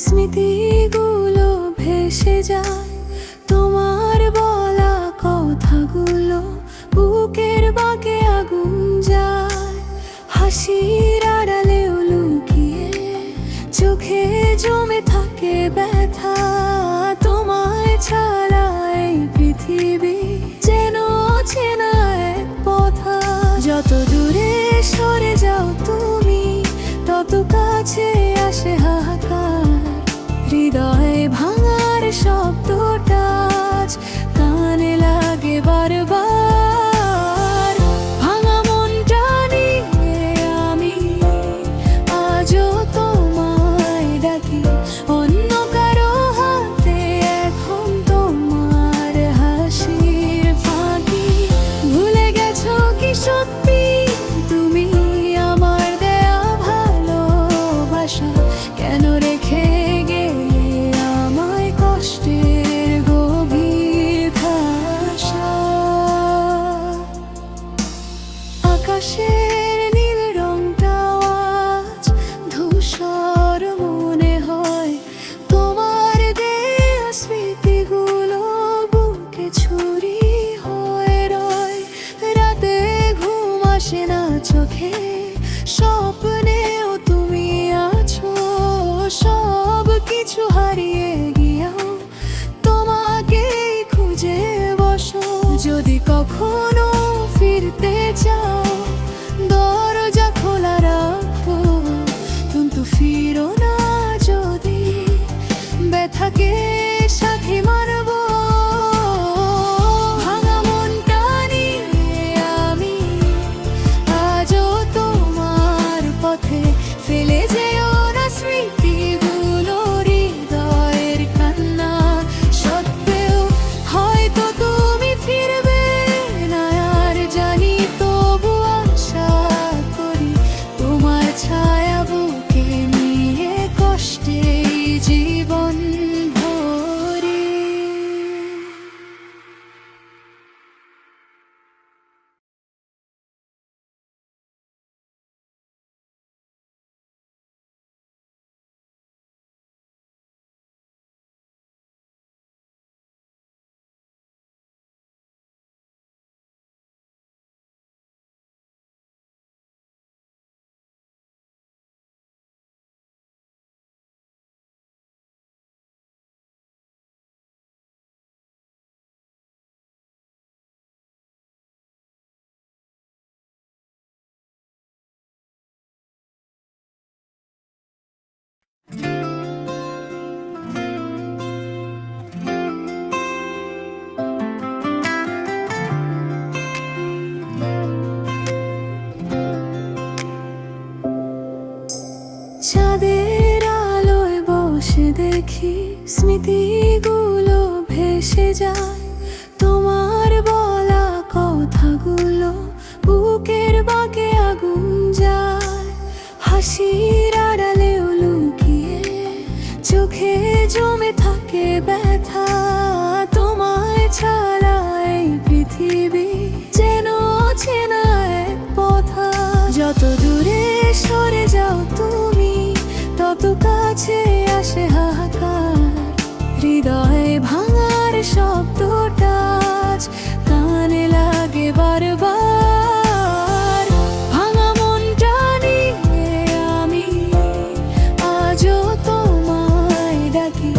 স্মৃতিগুলো ভেসে যায়, তোমার বলা কথাগুলো বুকের বাঁকে আগুন যায়। হাসির আড়ালেও লুকিয়ে চোখে জমে থাকে ব্যথা। তোমায় ছাড়া এই পৃথিবী যেন অচেনা এক পথা। যত দূরে সরে যাও তুমি, তত কাছে আসে হাহাকার। হৃদয়ে ভাঙার শব্দটা আজ কানে লাগে বারবার। ভাঙা মনটা নিয়ে আমি আজও তোমায় ডাকি। অন্য কারো হাতে এখন তোমার হাসির ফাঁকি। ভুলে গেছো কি সত্যি তুমি আমার দেয়া ভালোবাসা? কেন রেখে গেলে আমায় কষ্টের গভীর খাসা? আকাশের নীল রংটাও আজ ধূসর মনে হয়। তোমার দেয়া স্মৃতিগুলো বুকে ছুরি হয়ে রয়। রাতে ঘুম আসে না চোখে, স্বপ্নেও তুমি আছো। সব কিছু হারিয়ে গিয়েও তোমাকেই খুঁজে বসো। যদি কখনো ফিরতে চাও দরজা খোলা রাখো, কিন্তু ফিরো না যদি ব্যথাকে সাথে মারবো। ভাঙা মনটা নিয়ে আমি আজও তোমার পথে। ফেলে যেও না স্মৃতিগুলো হৃদয়ের কান্না সত্ত্বেও। হয়তো তুমি ফিরবে না আর জানি, তবু আশা করি তোমার ছায়া বুকে নিয়ে কষ্টে জীবন ভরি। চাঁদের আলোয় বসে দেখি স্মৃতিগুলো ভেসে যায়। তোমার বলা কথাগুলো বুকের বাঁকে আগুন যায়। হাসির আড়ালেও লুকিয়ে চোখে জমে থাকে ব্যথা। তোমায় ছাড়া এই পৃথিবী যেন অচেনা এক পথা। যত দূরে সরে যাও তুমি, তত কাছে আসে হাহাকার। হৃদয়ে ভাঙার শব্দটা আজ কানে লাগে বারবার। ভাঙা মনটা নিয়ে আমি আজও তোমায় ডাকি।